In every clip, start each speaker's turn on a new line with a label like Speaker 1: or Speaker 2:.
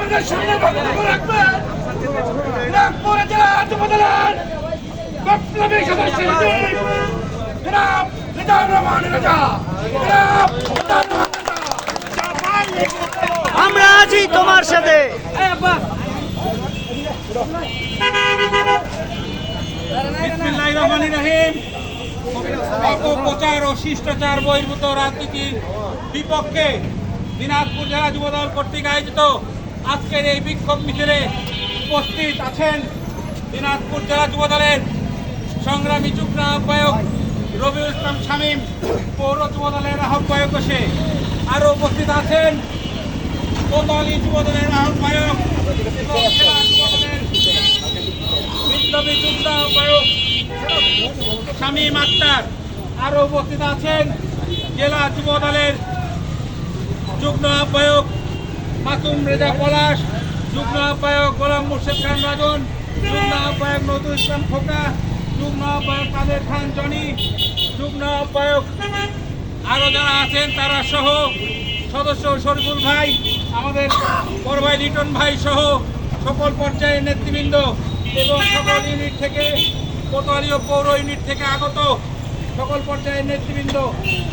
Speaker 1: আপনাদের সামনে বক্তব্য রাখবেন দিনাজপুর জেলা যুবদলের বিপ্লবী সদস্য জনাব মিজানুর রহমান রাজা।
Speaker 2: আমরা আছি তোমার সাথে।
Speaker 3: বিসমিল্লাহির রহমানির রহিম। অপপ্রচার ও শিষ্টাচার বহির্ভূত রাজনীতির বিপক্ষে দিনাজপুর জেলা যুবদল কর্তৃক আয়োজিত আজকের এই বিক্ষোভ মিছিলে উপস্থিত আছেন দিনাজপুর জেলা যুবদলের সংগ্রামী যুগ্ম আহ্বায়ক রবিউল ইসলাম শামীম, পৌর যুবদলের আহ্বায়ক সে। আরও উপস্থিত আছেন কোতোয়ালি যুবদলের আহ্বায়ক এবং জেলা যুবদলের বিপ্লবী যুগ্ম আহ্বায়ক শামীম আক্তার। আরও উপস্থিত আছেন জেলা যুবদলের যুগ্ম আহ্বায়ক মাসুম রেজা পলাশ, যুগ্ম আহ্বায়ক গোলাম মুর্শেদ খান রাজন, যুগ্ম আহ্বায়ক নজরুল ইসলাম খোকা, যুগ্ম আহ্বায়ক কাদের খান জনি, যুগ্ম আহ্বায়ক আরও যারা আছেন তারা সহ সদস্য শরীফুল ভাই, আমাদের বড় ভাই লিটন ভাই সহ সকল পর্যায়ের নেতৃবৃন্দ এবং সকল ইউনিট থেকে কোতোয়ালি ও পৌর ইউনিট থেকে আগত সকল পর্যায়ের নেতৃবৃন্দ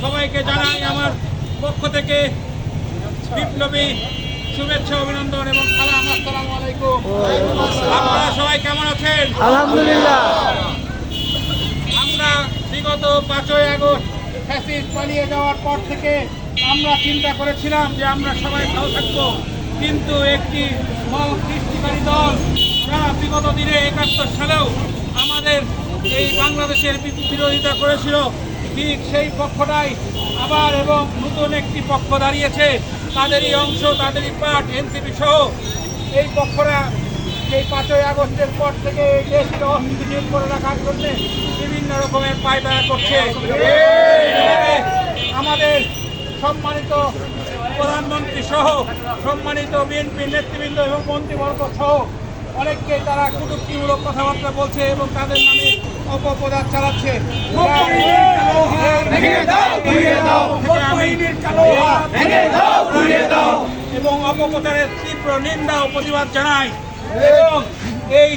Speaker 3: সবাইকে জানাই আমার পক্ষ থেকে বিপ্লবী শুভেচ্ছা, অভিনন্দন এবং সালাম। আসসালামু আলাইকুম। আপনারা সবাই কেমন আছেন?
Speaker 2: আলহামদুলিল্লাহ।
Speaker 3: আমরা বিগত 5ই আগস্ট ফ্যাসিস্ট পালিয়ে যাওয়ার পর থেকে আমরা চিন্তা করেছিলাম যে আমরা সবাই ভালো থাকবো, কিন্তু একটি সৃষ্টিকারী দল যারা বিগত দিনে 71 সালেও আমাদের এই বাংলাদেশের বিরোধিতা করেছিল, ঠিক সেই পক্ষটাই আবার এবং নতুন একটি পক্ষ দাঁড়িয়েছে। তাদেরই অংশ, তাদেরই পার্ট এনসিপি সহ এই পক্ষরা এই 5ই আগস্টের পর থেকে এই দেশকে অস্থিতিশীল করে রাখার জন্য বিভিন্ন রকমের পায়তারা করছে। আমাদের সম্মানিত প্রধানমন্ত্রী সহ সম্মানিত বিএনপি নেতৃবৃন্দ এবং মন্ত্রীবর্গ সহ অনেককে তারা কটূক্তিমূলক কথাবার্তা বলছে এবং তাদের নামে অপপ্রচার চালাচ্ছে। এবং অপপ্রচারের তীব্র নিন্দা ও প্রতিবাদ জানাই। এবং এই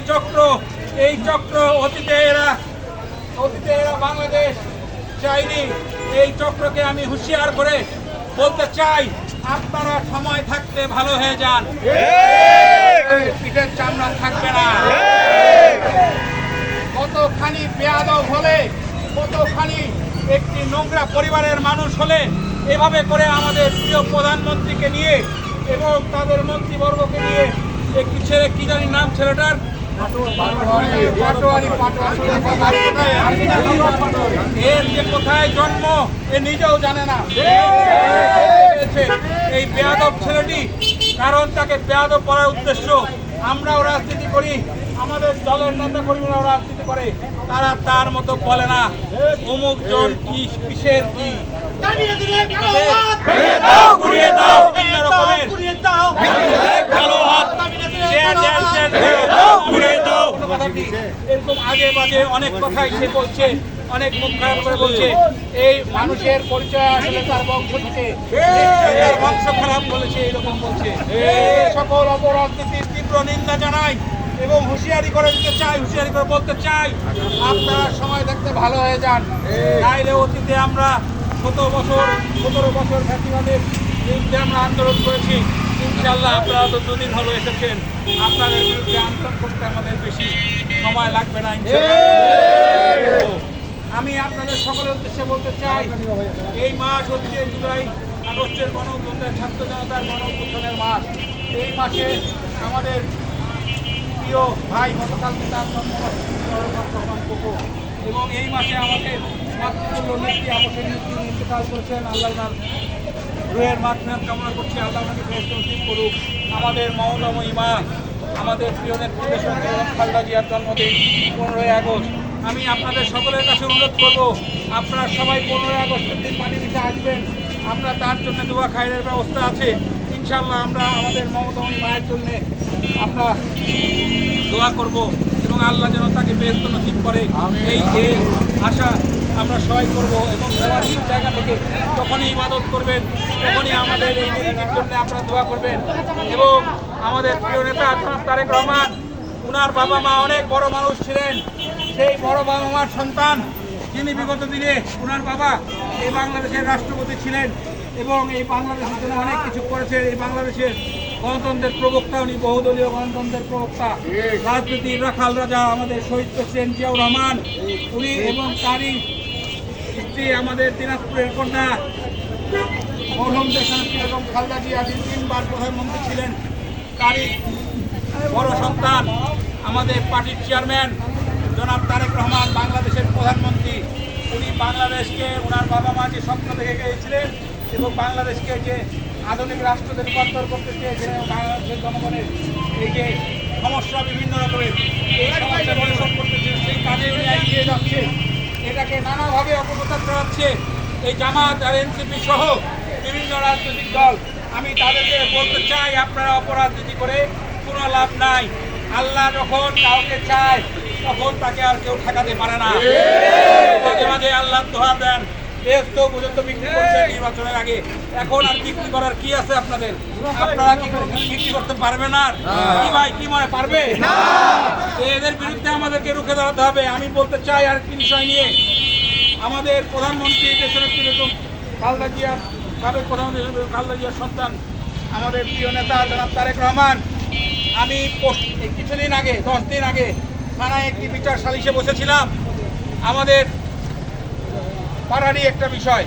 Speaker 3: চক্র অতীতে এরা বাংলাদেশ চাইনি। এই চক্রকে আমি হুঁশিয়ার করে বলতে চাই, আপনারা সময় থাকতে ভালো হয়ে যান, পিঠের চামড়া থাকবে না। কতখানি বেয়াদব হলে, কতখানি একটি নোংরা পরিবারের মানুষ হলে এভাবে করে আমাদের প্রিয় প্রধানমন্ত্রীকে নিয়ে এবং তাদের মন্ত্রীবর্গকে নিয়ে একটি ছেলে, কি জানি নাম ছেলেটার, এর যে কোথায় জন্ম এ নিজেও জানে না। এই বেয়াদব ছেলেটি, কারণ তাকে বেয়াদব করার উদ্দেশ্য। আমরাও রাজনীতি করি, আমাদের দলের নেতা কর্মীরাও রাজনীতি করে, তারা তার মতো বলে না অমুক জন কি কিসের কি। এরকম আগে বাজে অনেক কথাই সে বলছে, অনেক মুখ খারাপ করে বলছে। এই মানুষের পরিচয় আসলে তার বংশ থেকে, বংশ খারাপ বলেছে, এরকম বলছে। সকল অপরাজনীতির তীব্র নিন্দা জানাই এবং হুঁশিয়ারি করে দিতে চাই, হুঁশিয়ারি করে বলতে চাই, আপনারা সময় দেখতে ভালো হয়ে যান। নাইলে অতীতে আমরা 17 বছর ফ্যাসিবাদের বিরুদ্ধে আমরা আন্দোলন করেছি। ইনশাল্লাহ আপনারা তো 2 দিন হলো এসেছেন, আপনাদের বিরুদ্ধে আন্দোলন করতে আমাদের বেশি সময় লাগবে না ইনশাল্লাহ। আমি আপনাদের সকলের উদ্দেশ্যে বলতে চাই, এই মাস হচ্ছে জুলাই আগস্টের গণঅভ্যুত্থানের, ছাত্র জনতার গণঅভ্যুত্থানের মাস। এই মাসে আমাদের প্রিয় ভাই গতকালকে তার জন্মদিন, এবং এই মাসে আমাদের মাতৃতুল্য নেত্রী আবশ্যক নেত্রী ইন্তেকাল করেছেন। আল্লাহ রুহের মাগফিরাত কামনা করছি, আল্লাহ আমাকে বেহেশত নসিব করুক। আমাদের মহোদময়ী মা, আমাদের প্রিয় নেত্রী খালেদা জিয়ার জন্মদিন 15ই আগস্ট। আমি আপনাদের সকলের কাছে অনুরোধ করব, আপনারা সবাই 15ই আগস্টের দিন পানি দিতে আসবেন। আমরা তার জন্য দোয়া খায়ের ব্যবস্থা আছে ইনশাল্লাহ। আমরা আমাদের মমতাময়ী মায়ের জন্য আমরা দোয়া করব এবং আল্লাহ যেন তাকে বেহেশত নসিব করে, এই যে আশা আমরা সবাই করব। এবং সবার জায়গা থেকে যখনই ইবাদত করবেন তখনই আমাদের এই নীতির জন্য আপনারা দোয়া করবেন। এবং আমাদের প্রিয় নেতা জনাব তারেক রহমান, উনার বাবা মা অনেক বড় মানুষ ছিলেন। সেই বড় বাবা মার সন্তান যিনি বিগত দিনে উনার বাবা এই বাংলাদেশের রাষ্ট্রপতি ছিলেন এবং এই বাংলাদেশের জন্য অনেক কিছু করেছেন। এই বাংলাদেশের গণতন্ত্রের প্রবক্তা, উনি বহুদলীয় গণতন্ত্রের প্রবক্তা, রাজনীতির রাখাল রাজা আমাদের শহীদ প্রেসিডেন্ট জিয়াউর রহমান, উনি এবং তারই স্ত্রী আমাদের দিনাজপুরের কন্যা মরহুম দেশনেত্রী এবং খালেদা জিয়া, যিনি 3 বার প্রধানমন্ত্রী ছিলেন, তারই বড় সন্তান আমাদের পার্টির চেয়ারম্যান জনাব তারেক রহমান, বাংলাদেশের প্রধানমন্ত্রী। উনি বাংলাদেশকে ওনার বাবা মা যে স্বপ্ন দেখে গিয়েছিলেন এবং বাংলাদেশকে যে আধুনিক রাষ্ট্রতে রূপান্তর করতে চেয়েছিলেন এবং বাংলাদেশের জনগণের এই যে সমস্যা বিভিন্ন রকমের এই সমস্যা নিরসন করতে চেয়ে সেই কাজে উনি এগিয়ে যাচ্ছে। এটাকে নানাভাবে অপপ্রচার করাচ্ছে এই জামাত আর এনসিপি সহ বিভিন্ন রাজনৈতিক দল। আমি তাদেরকে বলতে চাই, আপনারা অপরাজনীতি করে কোনো লাভ নাই। আল্লাহ যখন কাউকে চায় তখন তাকে আর কেউ ঠেকাতে পারে না। মাঝে মাঝে আল্লাহ দোয়া দেন, বেহেশত পর্যন্ত বিক্রি করছে নির্বাচনের আগে। এখন আর বিক্রি করার কি আছে আপনাদের? আপনারা কি বিক্রি করতে পারবেন? আর কি ভাই, কি মনে পারবে? এদের বিরুদ্ধে আমাদেরকে রুখে দাঁড়াতে হবে। আমি বলতে চাই আর একটি বিষয় নিয়ে, আমাদের প্রধানমন্ত্রী দেশনেত্রী বেগম খালেদা জিয়ার, সাবেক প্রধানমন্ত্রী খালেদা জিয়ার সন্তান আমাদের প্রিয় নেতা জনাব তারেক রহমান, আমি কিছুদিন আগে 10 দিন আগে থানায় একটি বিচার সালিশে বসেছিলাম। আমাদের পাড়ারই একটা বিষয়,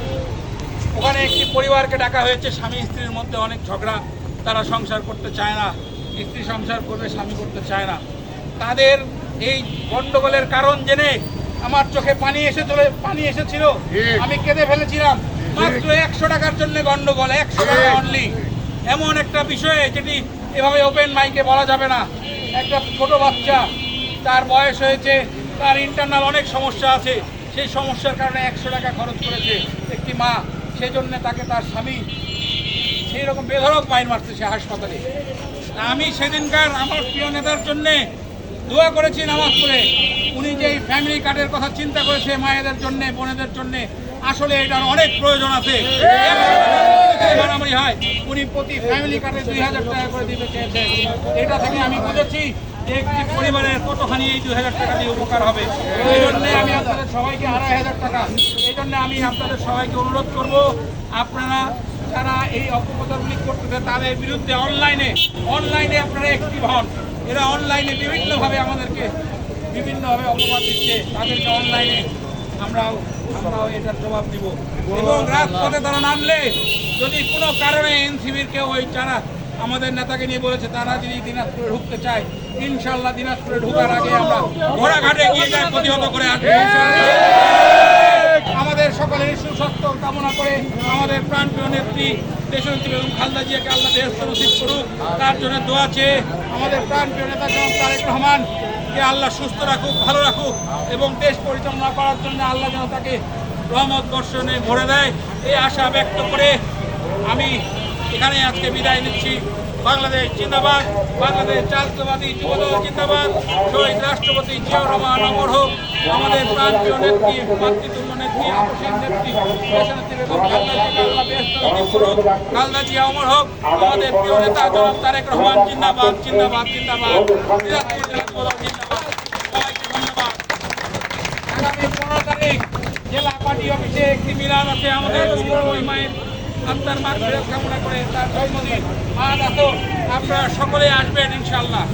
Speaker 3: ওখানে একটি পরিবারকে ডাকা হয়েছে। স্বামী স্ত্রীর মধ্যে অনেক ঝগড়া, তারা সংসার করতে চায় না, স্ত্রী সংসার করবে, স্বামী করতে চায় না। তাদের এই গন্ডগোলের কারণ জেনে আমার চোখে পানি এসেছিল, আমি কেঁদে ফেলেছিলাম। মাত্র 100 টাকার জন্য গন্ডগোল, 100 টাকা অনলি। এমন একটা বিষয়ে যেটি এভাবে ওপেন মাইকে বলা যাবে না। একটা ছোট বাচ্চা, তার বয়স হয়েছে, তার ইন্টারনাল অনেক সমস্যা আছে, সেই সমস্যার কারণে 100 টাকা খরচ করেছে একটি মা। সেই জন্য তাকে তার স্বামী সেই রকম বেধড়ক মাইর মারছে সে হাসপাতালে। আমি সেদিনকার আমার প্রিয় নেতার জন্যে দোয়া করেছি নামাজ পড়ে। উনি যে এই ফ্যামিলি কার্ডের কথা চিন্তা করেছে মায়েদের জন্যে, বোনেদের জন্যে, আসলে এটার অনেক প্রয়োজন আছে। মারামারি হয়, উনি প্রতি ফ্যামিলি কার্ডে 2000 টাকা করে দিতে চেয়েছেন। এটা থেকে আমি বুঝেছি যে একটি পরিবারের কতখানি এই 2000 টাকা দিয়ে উপকার হবে। এই জন্যে আমি আপনাদের সবাইকে 2500 টাকা, এই জন্য আমি আপনাদের সবাইকে অনুরোধ করব, আপনারা যারা এই অপপ্রচারগুলি করতেছে তাদের বিরুদ্ধে অনলাইনে আপনারা অ্যাক্টিভ হন। এরা অনলাইনে বিভিন্নভাবে আমাদেরকে বিভিন্নভাবে অপবাদ দিচ্ছে, তাদেরকে অনলাইনে আমরাও এটার জবাব দিব। এবং রাজপথে তারা নামলে যদি কোনো কারণে এনসিবির কেউ ওই যারা আমাদের নেতাকে নিয়ে বলেছে তারা যদি দিনাজপুরে ঢুকতে চায়, ইনশাল্লাহ দিনাজপুরে ঢোকার আগে আমরা ঘোড়াঘাটে গিয়ে যায় প্রতিহত করে আসবো। আমাদের সকলের সুস্বাস্থ্য কামনা করে আমাদের প্রাণপ্রিয় নেত্রী দেশনেত্রী বেগম খালেদা জিয়াকে আল্লাহ বেহেশত নসিব করুক, তার জন্য দোয়া চেয়ে আমাদের প্রাণপ্রিয় নেতা জনাব তারেক রহমানকে আল্লাহ সুস্থ রাখুক, ভালো রাখুক এবং দেশ পরিচালনা করার জন্য আল্লাহ যেন তাকে রহমত বর্ষণে ভরে দেয়, এই আশা ব্যক্ত করে আমি এখানে আজকে বিদায় নিচ্ছি। বাংলাদেশ জিন্দাবাদ, বাংলাদেশ জাতীয়তাবাদী যুবদল জিন্দাবাদ, শহীদ রাষ্ট্রপতি জিয়াউর রহমান অমর হোক, আমাদের প্রাণপ্রিয় নেত্রী, মাতৃতুল্য নেত্রী, আপসীন নেত্রী দেশনেত্রী বেগম খালেদা জিয়াকে আল্লাহ বেহেশত নসিব করুক, খালেদা জিয়া অমর হোক, আমাদের প্রিয় নেতা জনাব তারেক রহমান জিন্দাবাদ জিন্দাবাদ জিন্দাবাদ, দিনাজপুর জেলা যুবদল জিন্দাবাদ। সবাইকে ধন্যবাদ। আগামী 15 তারিখ জেলা পার্টি অফিসে একটি মিলাদ আছে আমাদের ওই মায়ের আত্মার মাগফিরাত কামনা করে, তার জন্মদিন। আজ আসো, আপনারা সকলে আসবেন ইনশাআল্লাহ।